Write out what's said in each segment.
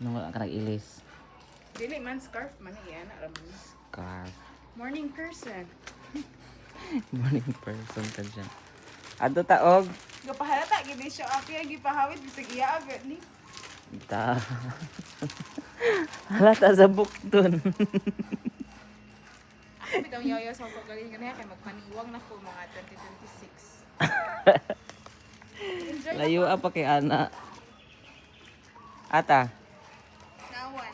Nung wala ka nag-ilis. Dili man scarf man yan, raman. Scarf. Morning person. Morning person ka dyan. Ato taog. Gapahalata gid siya api gipahawid bisag iya agad ni. Ta. Halata sa bukton. Ako bitong yoyo sa pagalingan niya kay magpaniwang na ko mga 2026. Enjoy Layo pa kay ana. Ata. nawan.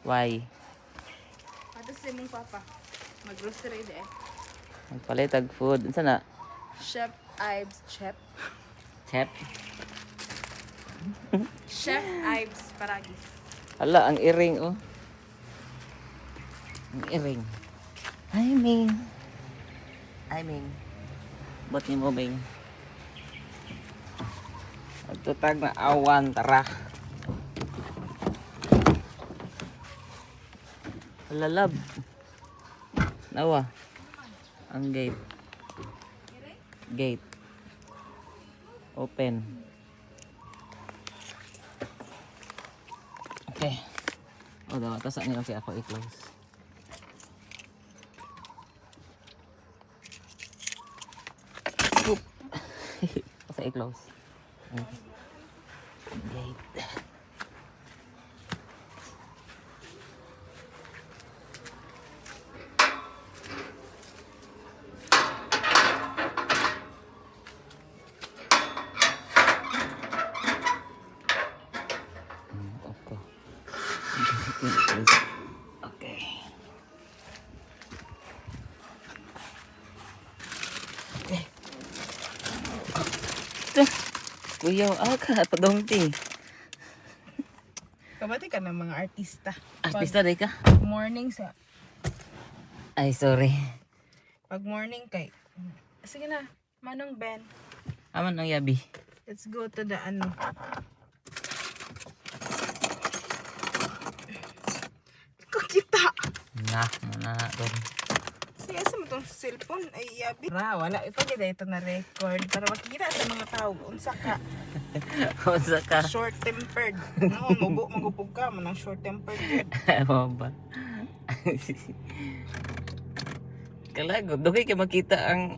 Why? Ato si mong papa. Mag-grocery de. Magpalitag food. Unsa na? Chef Ives Chef. Chef. Chef Ives Paragis. Hala, ang iring oh. Ang iring. Hi, Ming. Hi, Ming. Ba't ni mo, Ming? Magtutag na awan, tara. Lalab. Nawa. Ang gate. Gate. Open. Okay. O, dapat tasan niyo kaya ako i-close. Oop. Kasi i-close. Gate. Okay. Okay. Kuya, ka padongti. Kabati ka ng mga artista. Artista day ka? Morning sa Ay, sorry. pag morning kay. Sige na, Manong Ben. Aman ang yabi. Let's go to the ano. Ko kita. Nah, mana doon. Siya sa itong cellphone ay yabi. Wala ipagida ito na record para makikita sa mga tao unsa ka Unsa ka? short tempered. No, magupog ka man ang short tempered. Ano ba? Kalago, dugay kay makita ang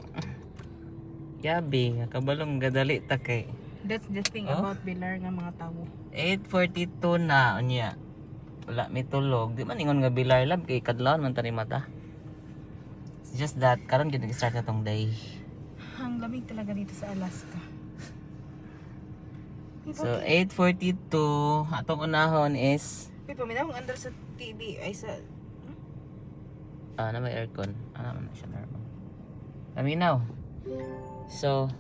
yabi nga kabalong gadali ta kay. That's the thing Oh? about Bilar nga mga tao. 8:42 na unya. Wala may tulog. Di man ingon nga Bilar lab kay kadlawon man tani mata. It's just that karon gyud nag-start na tong day. Ang lamig talaga dito sa Alaska. So 8:42 atong unahon is Uy, paminahong under sa TV ay sa na may aircon. Ano na siya aircon. Paminaw. So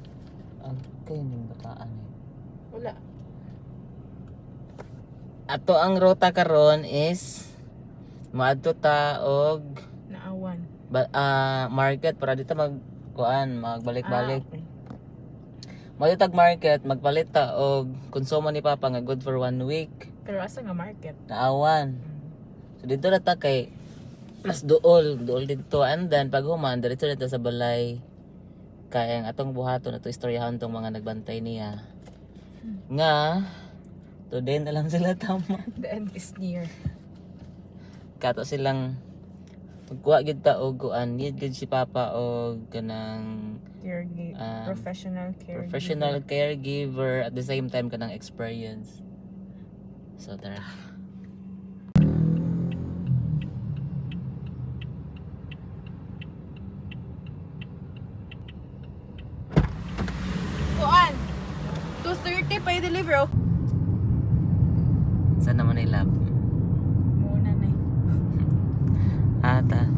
okay ning bataan eh. wala. Ato ang rota karon is maadto ta og Naawan. market para dito magbalik-balik. Okay. Magtag market, magpalit ta og konsumo ni Papa nga good for 1 week. Pero asa nga market? Naawan. So dito na ta kay mas duol dito, and then pag human diretso na ta sa balay kay ang atong buhaton ato istoryahan tong mga nagbantay niya. Nga today na lang sila tama. The end is near. Kato silang magkuha gid ta og kuan, need gid si Papa og kanang professional caregiver at the same time kanang experience. So tara. Kuan. 2:30 pa i-deliver oh. Saan naman ay lab? Muna na Ata.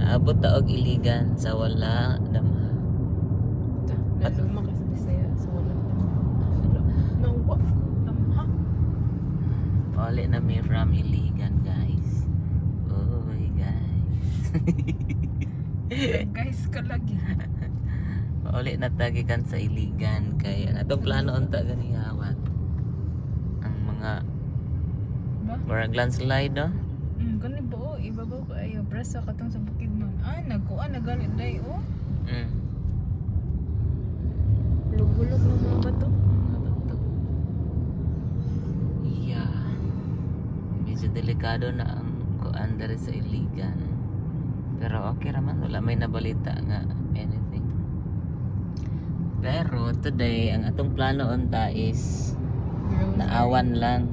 Naabot ta og iligan sa wala dama. Lalo makasabi sa'yo sa wala. Nawa ko tamha. Pauli na mi from iligan, guys. Oy, guys. Guys ka lagi. Pauli na tagikan sa iligan kay ang atong plano unta gani hawat. Ang mga Ba? murag landslide no? Kani ba oh, ibabaw ko ayo braso katong sa bukid man. Ay nagkuan nagalit day oh. Mm. Lugulog ng mga bato. Yeah. delikado na ang kuan diri sa Iligan. Pero okay raman, wala may nabalita nga anything. Pero today ang atong plano unta is naawan lang.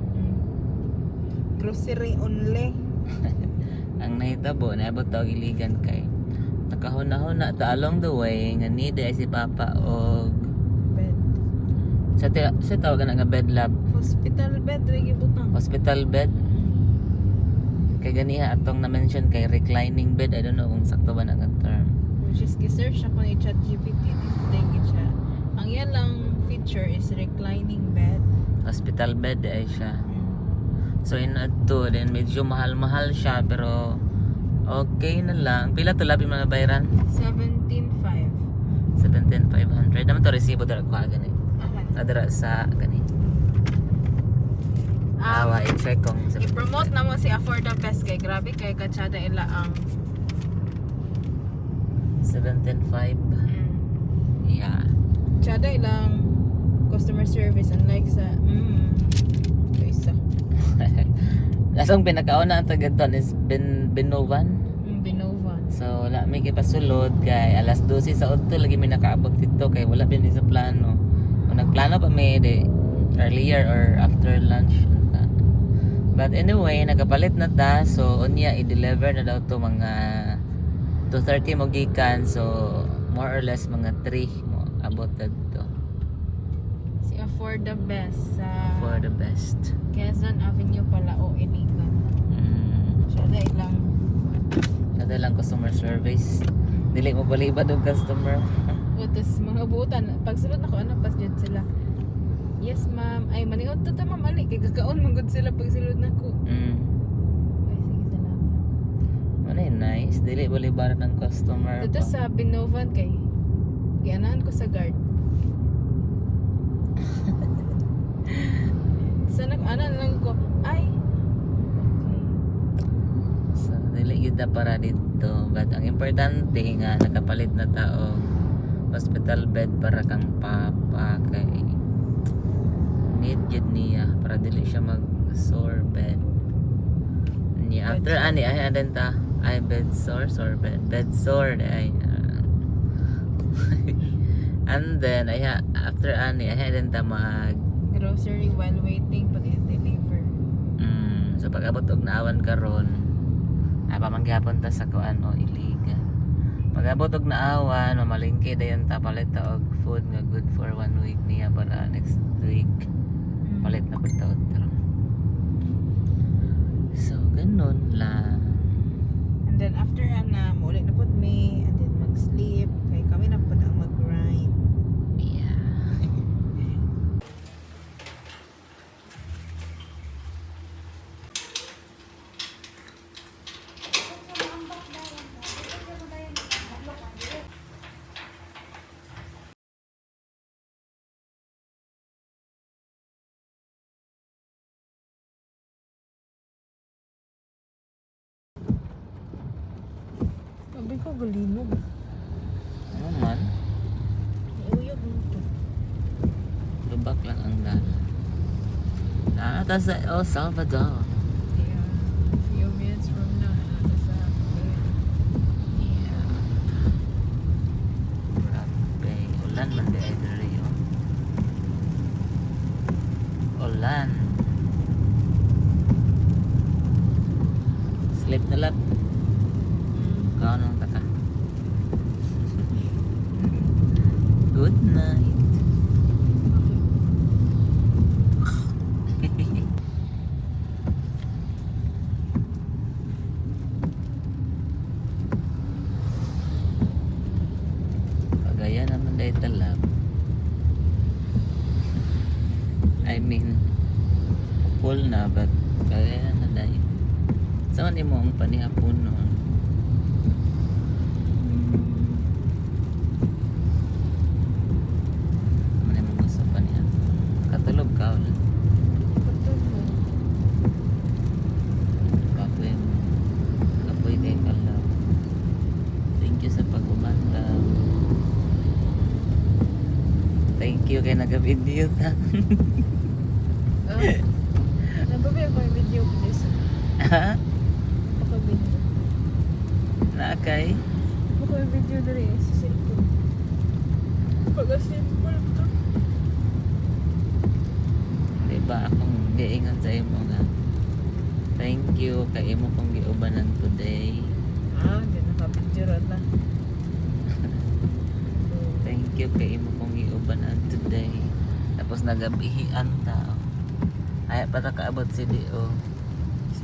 Grocery only. Ang nahitabo naabot tawag Iligan kay nakahuna-huna ta along the way nga need ay si Papa og Bed. sa tawag na nga bed lab, Hospital bed, rin gibutang. hospital bed. Kay ganiha atong na-mention kay reclining bed. I don't know kung sakto ba na ang term. Which is gisearch ako ni ChatGPT. Tingin siya. Ang yan lang feature is reclining bed. Hospital bed ay siya. So in to then medyo mahal-mahal siya pero okay na lang. Pila to labi mga bayaran? 17,500. 17,500. Naman to resibo dara ko gani. Aman. Adara sa gani. Awa i-check kung I-promote na mo si Afford the Best kay grabe kay katsada ila ang 17,500. Yeah. tsada ilang customer service unlike sa isa. Asong pinakauna ang tagad doon is Binovan. Binova. So wala may kipasulod kay alas 12 sa udto lagi may nakaabot dito kay wala pin sa plano. Kung nagplano pa may de earlier or after lunch. But anyway, nagapalit na ta. So unya i-deliver na daw to mga 2:30 mo gikan. So more or less mga 3 mo abot na to. Si Afford the Best sa For the best. Quezon Avenue pala o Iligan. Tsada ilang Kada lang customer service. Dili mo balibad og customer. utos mga buutan. Pagsulod na ko ano pas dyan sila. Yes ma'am. Ay maniot to ta ma'am ali kay kakaon mangod sila pagsulod na ko. Ay sige salamat. Manay nice. Dili balibaran ng customer. Dito sa Binovan kay gianahan ko sa guard. Sa nag-anan lang ko. Ay. Okay. So dili gyud ta para dito. But ang importante nga nakapalit na tao hospital bed para kang papa kay need yun niya para dili siya mag sore bed niya after ani ay adan ta ay bed sore bed sore ay and then ay after ani ay adan ta mag Grocery while waiting pag i-deliver. so pag abot og naawan karon ay pamanggapon ta sa kuan o Iligan. Pag abot og naawan mamalingke dayon ta palit ta og food nga good for 1 week niya para next week palit na pagta otro. So ganun lang. And then after na maulit na pod me and then mag-sleep kay kami na pod ang mag-grind. Yeah. Sabi ko galinog. Ano man, Uyog mo to. lubak lang ang dala. Nata sa El Salvador. Yeah. Few minutes from now na sa Yeah. Grabe. Ulan man di ay diri oh. Ulan. Sleep na lang. Kau nang taka. Good night. Pagaya naman dahil talab. I mean, full na but kagaya na dahil. Saan mo ang panihapon nun? Saan mo gusto panihapon? Katulog ka ulit. Kapoy kay Kalaw. Thank you sa pag-umanda. Thank you kay nag-video ta. Nagbabi ako yung video please. Paka-video. Nakakay? Paka-video dali sa cellphone. Pag-simple to. Diba akong giingon sa imo nga. Thank you kay imo kong giubanan today. Di naka-video rata. Thank you kay imo kong giubanan today. Tapos nagabihian ta. Ay pa ta kaabot si Dio.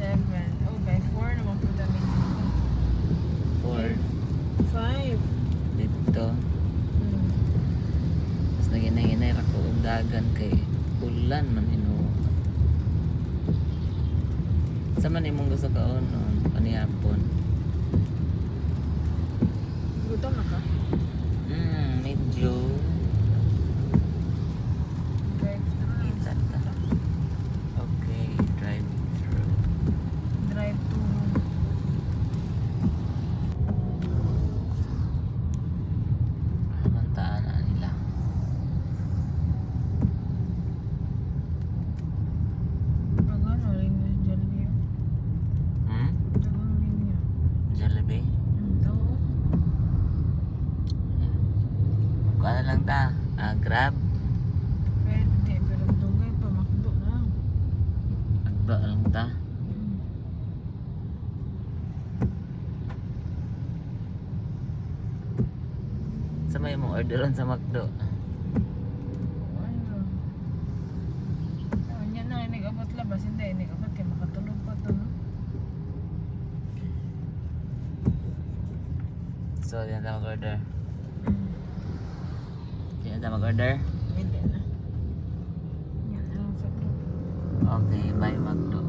7. Oh, by 4 naman po dami. 4 5. dito. Tapos naginay-ginay ra ko og dagan kay ulan man hino. Sa man imong gusto kaon on panihapon. Gutom na ka? Medyo Drive thru. insan ta. Okay, drive through. Drive to. Mantaan na nila. Pagano rin yung Jollibee yun? Pagano rin yun? Jollibee? Oo. Kung ano lang ta? Grab? Pwede, pero dugay pa, makdo na. Agdo lang ta? Sa may mong orderon sa McDo? Ano? Yan na, inigabot labas. Hindi, inigabot kaya makatulog pa to, no? So, yan ta mag-order. Yan ta mag-order? Hindi na. Yan lang sa group. Okay, bye McDo.